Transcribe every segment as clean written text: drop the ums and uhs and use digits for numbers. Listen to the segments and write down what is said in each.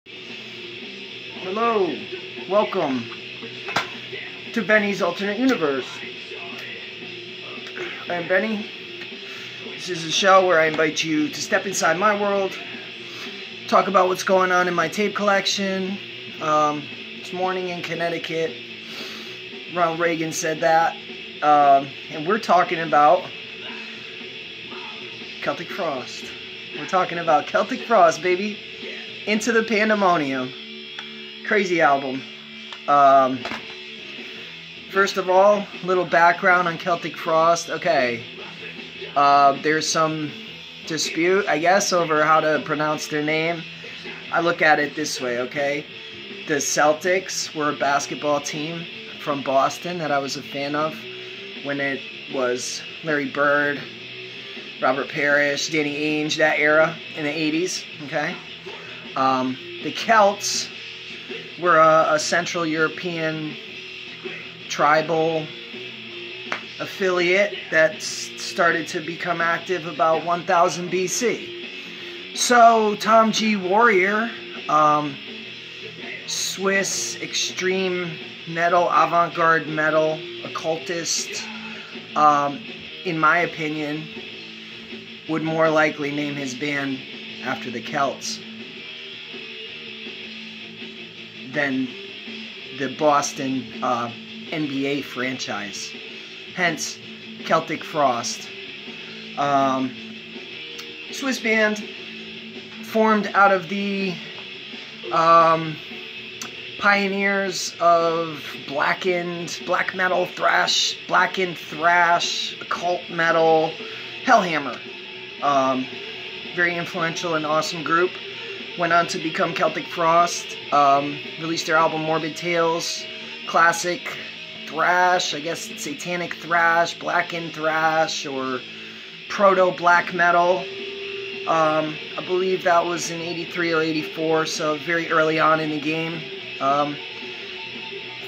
Hello, welcome to Benny's Alternate Universe. I'm Benny. This is a show where I invite you to step inside my world, talk about what's going on in my tape collection. This morning in Connecticut, Ronald Reagan said that, and we're talking about Celtic Frost. We're talking about Celtic Frost, baby. Into the Pandemonium. Crazy album. First of all, a little background on Celtic Frost. Okay, there's some dispute, I guess, over how to pronounce their name. I look at it this way, okay? The Celtics were a basketball team from Boston that I was a fan of when it was Larry Bird, Robert Parrish, Danny Ainge, that era in the 80s, okay? The Celts were a Central European tribal affiliate that started to become active about 1000 BC. So Tom G. Warrior, Swiss extreme metal, avant-garde metal, occultist, in my opinion, would more likely name his band after the Celts than the Boston NBA franchise. Hence, Celtic Frost. Swiss band formed out of the pioneers of black metal, blackened thrash, occult metal, Hellhammer. Very influential and awesome group. Went on to become Celtic Frost. Released their album Morbid Tales, classic thrash, I guess satanic thrash, blackened thrash, or proto-black metal. I believe that was in 83 or 84, so very early on in the game.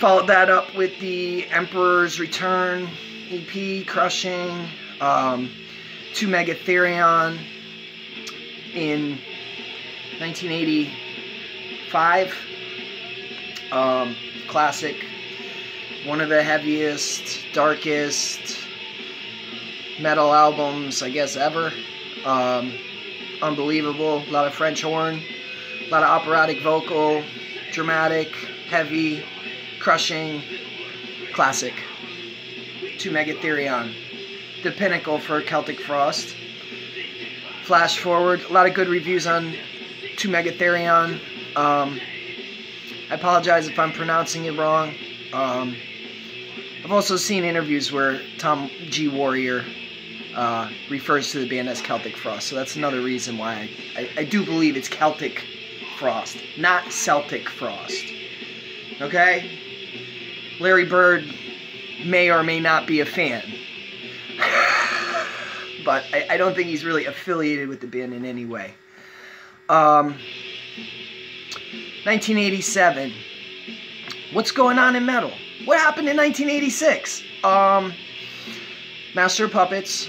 Followed that up with the Emperor's Return EP, Crushing, To Megatherion in 1985. Classic. One of the heaviest, darkest metal albums, I guess, ever. Unbelievable. A lot of French horn, a lot of operatic vocal, dramatic, heavy, crushing, classic. To Megatherion, the pinnacle for Celtic Frost. Flash forward, a lot of good reviews on To Megatherion. I apologize if I'm pronouncing it wrong. I've also seen interviews where Tom G. Warrior refers to the band as Celtic Frost, so that's another reason why I do believe it's Celtic Frost, not Celtic Frost. Okay? Larry Bird may or may not be a fan, but I don't think he's really affiliated with the band in any way. 1987. What's going on in metal? What happened in 1986? Master of Puppets,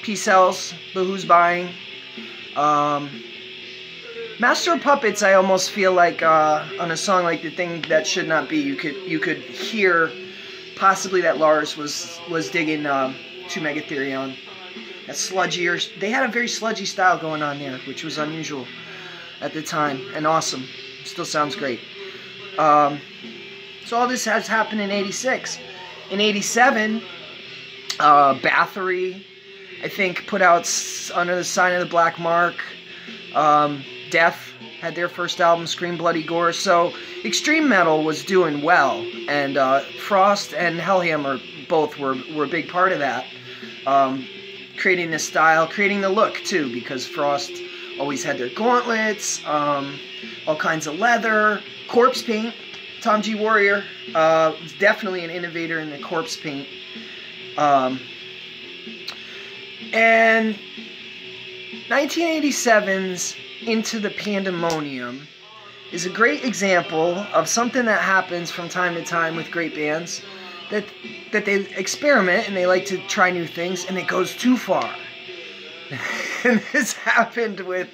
P-Cells, The Who's Buying. Master of Puppets, I almost feel like on a song like The Thing That Should Not Be, you could hear possibly that Lars was digging To Megatherion. That sludgier, they had a very sludgy style going on there, which was unusual at the time and awesome. Still sounds great. So all this has happened in 86. In 87, Bathory, I think, put out Under the Sign of the Black Mark. Death had their first album, Scream Bloody Gore. So extreme metal was doing well, and Frost and Hellhammer both were a big part of that. Creating the style, creating the look too, because Frost always had their gauntlets, all kinds of leather, corpse paint. Tom G. Warrior was definitely an innovator in the corpse paint. And 1987's Into the Pandemonium is a great example of something that happens from time to time with great bands, that they experiment and they like to try new things, and it goes too far. And this happened with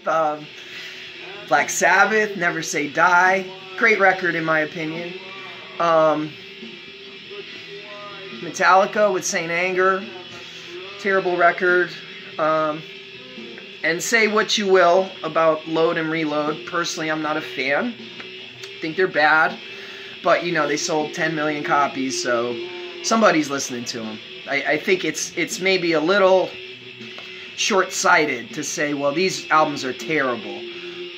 Black Sabbath, Never Say Die. Great record in my opinion. Metallica with Saint Anger. Terrible record. And say what you will about Load and Reload. Personally, I'm not a fan. I think they're bad. But, you know, they sold 10 million copies, so somebody's listening to them. I think it's maybe a little short-sighted to say, well, these albums are terrible.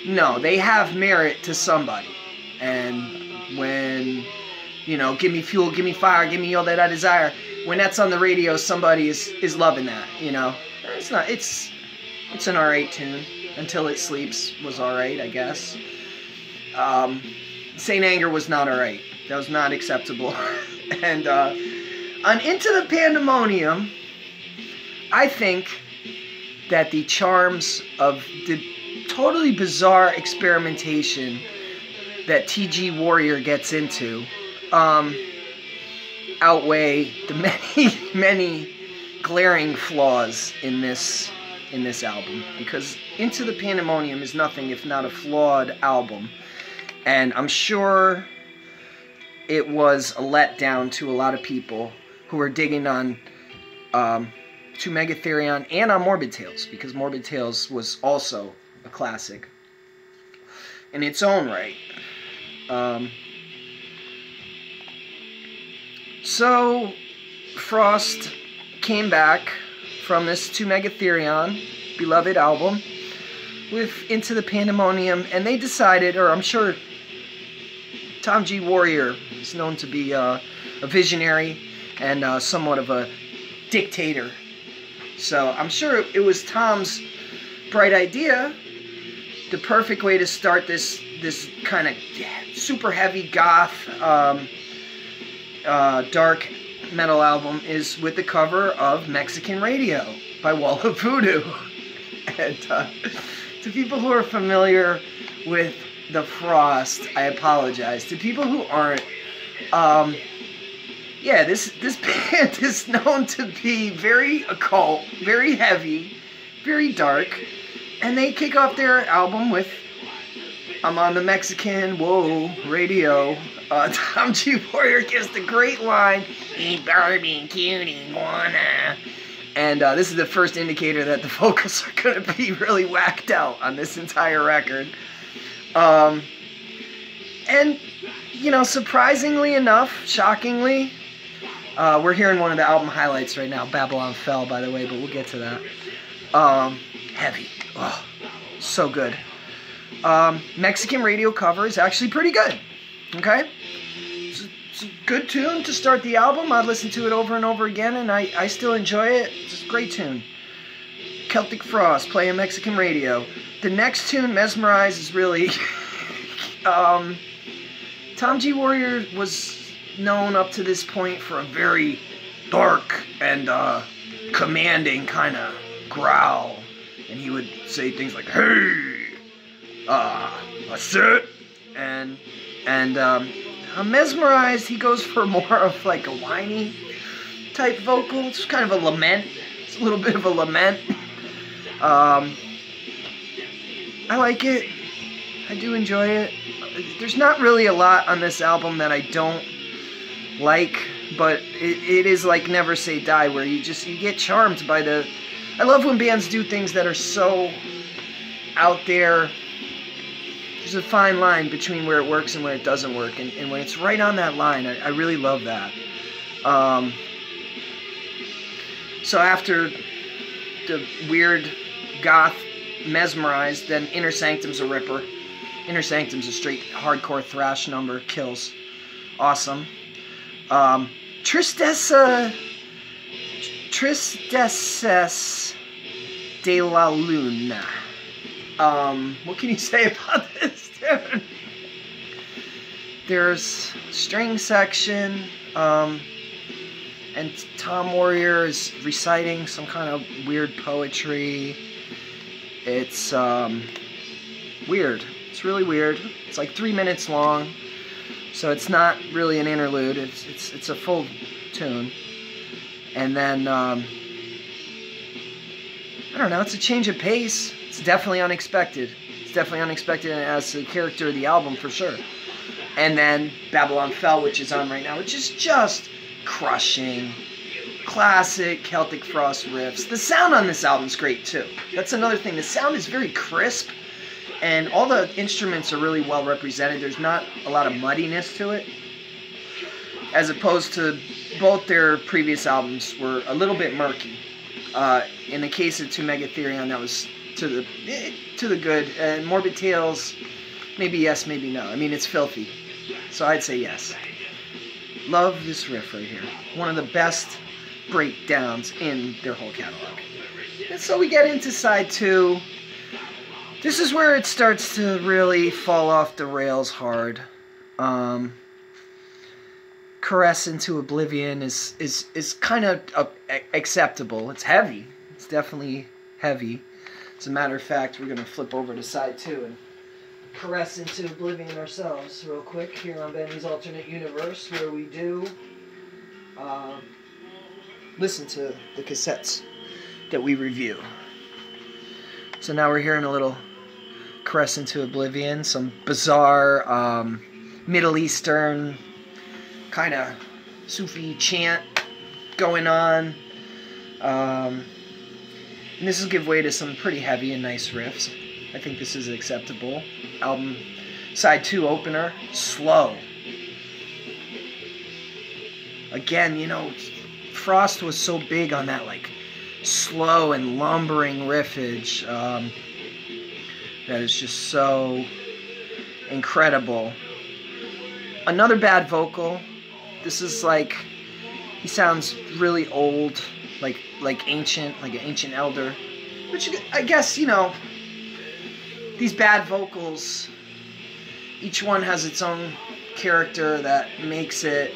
No, they have merit to somebody. And when, you know, Give Me Fuel, Give Me Fire, Give Me All That I Desire, when that's on the radio, somebody is loving that, you know. It's an alright tune. Until It Sleeps was alright, I guess. Saint Anger was not alright. That was not acceptable. And on Into the Pandemonium, I think that the charms of the totally bizarre experimentation that T.G. Warrior gets into outweigh the many glaring flaws in this album, because Into the Pandemonium is nothing if not a flawed album, and I'm sure it was a letdown to a lot of people who were digging on To Megatherion and on Morbid Tales, because Morbid Tales was also a classic in its own right. So Frost came back from this To Megatherion beloved album with Into the Pandemonium, and they decided, or I'm sure Tom G. Warrior is known to be a visionary and somewhat of a dictator. So I'm sure it was Tom's bright idea, the perfect way to start this kind of super heavy goth, dark metal album is with the cover of Mexican Radio by Wall of Voodoo. And to people who are familiar with the Frost, I apologize. To people who aren't, yeah, this band is known to be very occult, very heavy, very dark, and they kick off their album with I'm on the Mexican, whoa, radio. Tom G. Warrior gives the great line, eat barbecue, iguana. And this is the first indicator that the vocals are going to be really whacked out on this entire record. And, you know, surprisingly enough, shockingly, we're hearing one of the album highlights right now, Babylon Fell, by the way, but we'll get to that. Heavy. Oh, so good. Mexican Radio cover is actually pretty good. Okay? It's a good tune to start the album. I'd listen to it over and over again, and I still enjoy it. It's a great tune. Celtic Frost, playing Mexican Radio. The next tune, Mesmerize, is really... Tom G. Warrior was known up to this point for a very dark and commanding kind of growl. And he would say things like, hey, that's it. And Mesmerized, he goes for more of like a whiny type vocal. It's kind of a lament. It's a little bit of a lament. I like it. I do enjoy it. There's not really a lot on this album that I don't like, but it is like Never Say Die, where you get charmed by the... I love when bands do things that are so out there. There's a fine line between where it works and where it doesn't work, and when it's right on that line, I really love that. So after the weird goth Mesmerized, then Inner Sanctum's a ripper. Inner Sanctum's a straight hardcore thrash number, kills. Awesome. Tristezas de la Luna. What can you say about this, dude? There's string section, and Tom Warrior is reciting some kind of weird poetry. It's weird. It's really weird. It's like 3 minutes long, so it's not really an interlude. It's a full tune. And then I don't know. It's a change of pace. It's definitely unexpected. It's definitely unexpected and adds to the character of the album for sure. And then Babylon Fell, which is on right now, which is just crushing. Classic Celtic Frost riffs. The sound on this album is great too. That's another thing. The sound is very crisp, and all the instruments are really well represented. There's not a lot of muddiness to it, as opposed to both their previous albums were a little bit murky. In the case of To Megatherion, that was to the good. Morbid Tales, maybe yes, maybe no. I mean, it's filthy, so I'd say yes. Love this riff right here. One of the best breakdowns in their whole catalog. And so we get into side 2. This is where it starts to really fall off the rails hard. Crescent to Oblivion is kind of acceptable. It's heavy. It's definitely heavy. As a matter of fact, we're going to flip over to side 2 and Crescent to Oblivion ourselves real quick here on Benny's Alternate Universe, where we do listen to the cassettes that we review. So now we're hearing a little Crescent to Oblivion, some bizarre Middle Eastern kind of Sufi chant going on. And this will give way to some pretty heavy and nice riffs. I think this is acceptable. Album side 2 opener, slow. Again, you know, Frost was so big on that like slow and lumbering riffage that is just so incredible. Another bad vocal. This is like, he sounds really old, like ancient, like an ancient elder. Which I guess, you know, these bad vocals, each one has its own character that makes it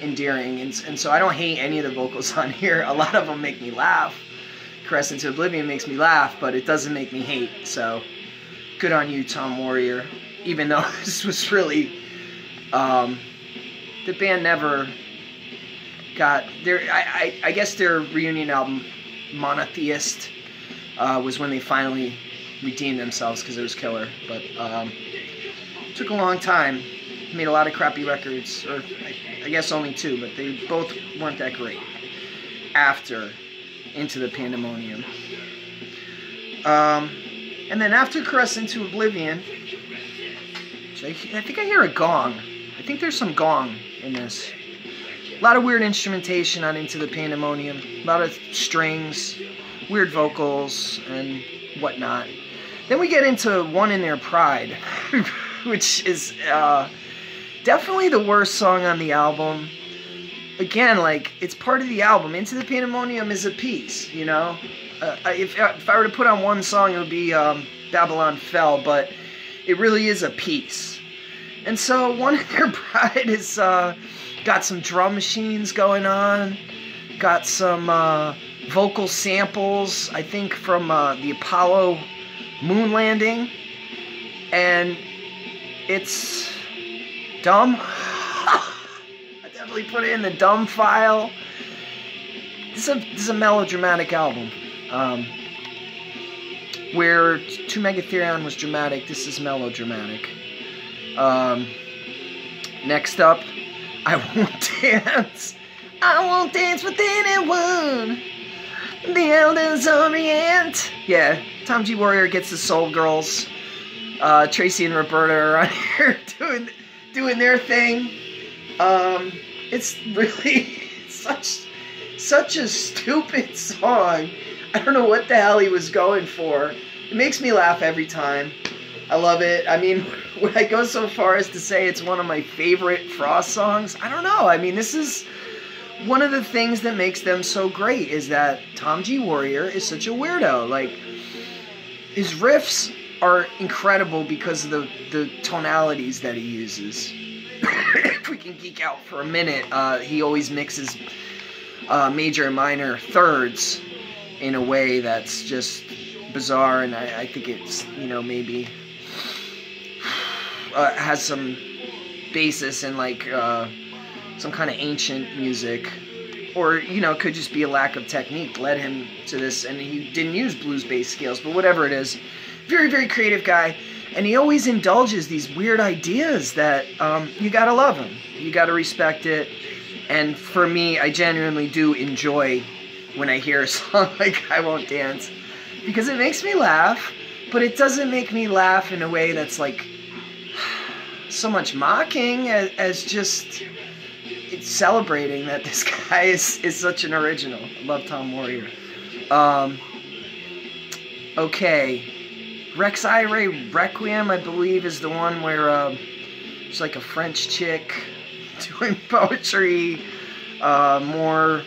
endearing, and so I don't hate any of the vocals on here. A lot of them make me laugh. Crescent to Oblivion makes me laugh, but it doesn't make me hate, so good on you, Tom Warrior. Even though this was really, the band never got their, I guess their reunion album, Monotheist, was when they finally redeemed themselves, because it was killer, but it took a long time. Made a lot of crappy records, or I guess only 2, but they both weren't that great after Into the Pandemonium. And then after Crescent to Oblivion, I think I hear a gong. I think there's some gong in this. A lot of weird instrumentation on Into the Pandemonium. A lot of strings, weird vocals, and whatnot. Then we get into One in Their Pride, which is definitely the worst song on the album. Again, like, it's part of the album. Into the Pandemonium is a piece, you know? If I were to put on one song, it would be Babylon Fell, but it really is a piece. And so One in Their Pride is got some drum machines going on, got some vocal samples, I think from the Apollo moon landing, and it's dumb. I definitely put it in the dumb file. This is a melodramatic album. Where To Megatherion was dramatic, this is melodramatic. Next up, I Won't Dance. I won't dance with anyone. The Elders Orient. Yeah, Tom G. Warrior gets the Soul Girls. Tracy and Roberta are on here doing their thing. It's really such a stupid song. I don't know what the hell he was going for. It makes me laugh every time. I love it. I mean, would I go so far as to say it's one of my favorite Frost songs? I don't know. I mean, this is one of the things that makes them so great, is that Tom G. Warrior is such a weirdo. Like, his riffs are incredible because of the tonalities that he uses. If we can geek out for a minute, he always mixes major and minor thirds in a way that's just bizarre, and I think it's, you know, maybe has some basis in like some kind of ancient music, or, you know, it could just be a lack of technique led him to this, and he didn't use blues-based scales, but whatever it is, very, very creative guy. And he always indulges these weird ideas that you gotta love him. You gotta respect it. And for me, I genuinely do enjoy when I hear a song like I Won't Dance, because it makes me laugh, but it doesn't make me laugh in a way that's like so much mocking as just it's celebrating that this guy is such an original. I love Tom Warrior. Okay. Rex Ire Requiem, I believe, is the one where there's like a French chick doing poetry, more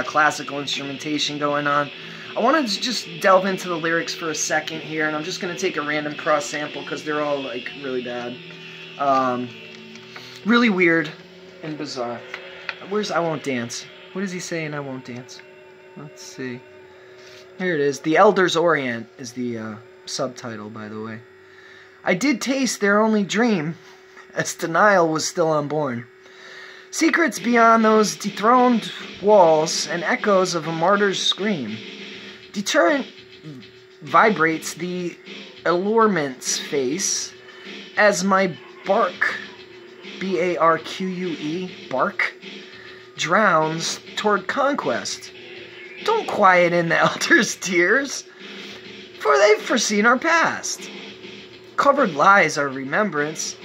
classical instrumentation going on. I wanted to just delve into the lyrics for a second here, and I'm just going to take a random cross sample because they're all like really bad. Really weird and bizarre. Where's I Won't Dance? What is he saying I Won't Dance? Let's see. Here it is. The Elders Orient is the subtitle, by the way. I did taste their only dream, as denial was still unborn. Secrets beyond those dethroned walls and echoes of a martyr's scream. Deterrent vibrates the allurement's face as my bark, B-A-R-Q-U-E, bark, drowns toward conquest. Don't quiet in the elders' tears, for they've foreseen our past. Covered lies our remembrance.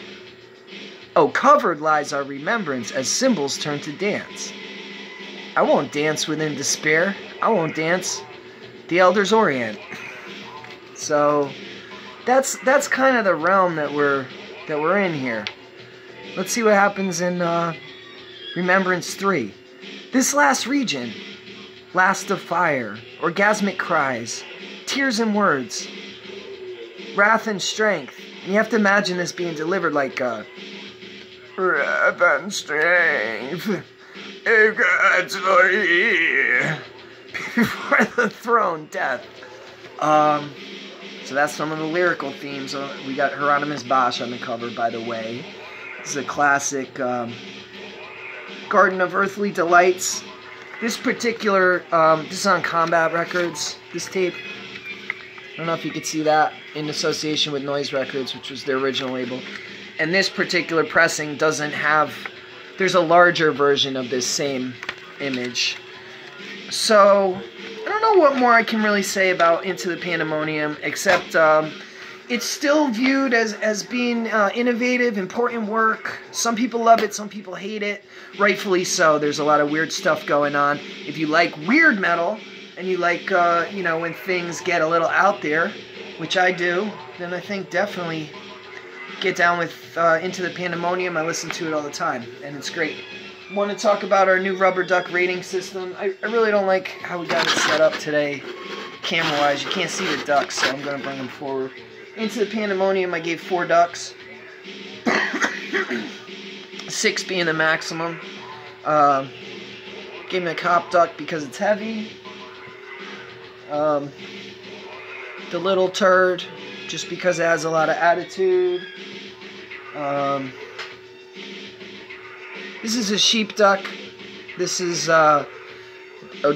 Oh, covered lies our remembrance as symbols turn to dance. I won't dance within despair. I won't dance. The Elders Orient. So that's kind of the realm that we're in here. Let's see what happens in Remembrance 3. This last region, last of fire, orgasmic cries, tears and words, wrath and strength. And you have to imagine this being delivered like wrath and strength, if God's glory, before the throne, death. So that's some of the lyrical themes. We got Hieronymus Bosch on the cover, by the way. This is a classic Garden of Earthly Delights. This particular, this is on Combat Records, this tape. I don't know if you could see that, in association with Noise Records, which was their original label. And this particular pressing doesn't have, there's a larger version of this same image. So, I don't know what more I can really say about Into the Pandemonium, except it's still viewed as being innovative, important work. Some people love it, some people hate it. Rightfully so. There's a lot of weird stuff going on. If you like weird metal, and you like, you know, when things get a little out there, which I do, then I think definitely get down with Into the Pandemonium. I listen to it all the time, and it's great. Want to talk about our new rubber duck rating system. I really don't like how we got it set up today, camera-wise. You can't see the ducks, so I'm going to bring them forward. Into the Pandemonium, I gave 4 ducks. 6 being the maximum. Gave me a cop duck because it's heavy. The little turd, just because it has a lot of attitude. This is a sheep duck. This is a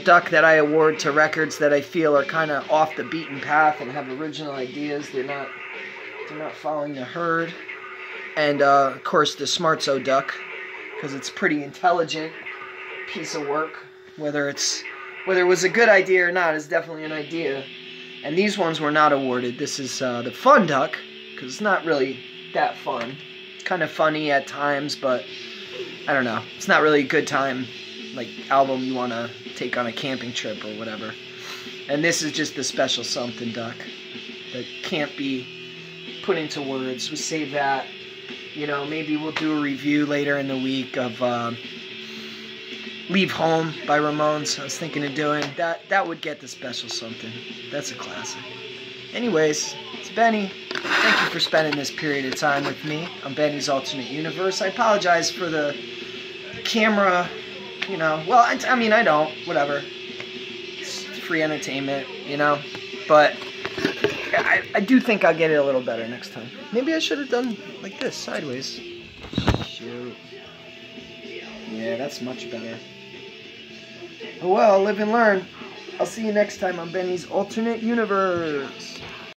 duck that I award to records that I feel are kind of off the beaten path and have original ideas. They're not following the herd. And of course the Smartso duck, because it's a pretty intelligent piece of work. Whether it was a good idea or not is definitely an idea. And these ones were not awarded. This is the fun duck, because it's not really that fun. It's kind of funny at times, but I don't know. It's not really a good time, like album you want to take on a camping trip or whatever. And this is just the special something duck that can't be put into words. We'll save that. You know, maybe we'll do a review later in the week of Leave Home by Ramones. I was thinking of doing that. That would get the special something. That's a classic. Anyways, it's Benny. Thank you for spending this period of time with me on Benny's Alternate Universe. I apologize for the camera, you know. Well, I mean, I don't. Whatever. It's free entertainment, you know. But I do think I'll get it a little better next time. Maybe I should have done like this, sideways. Shoot. Yeah, that's much better. Oh well, live and learn. I'll see you next time on Benny's Alternate Universe.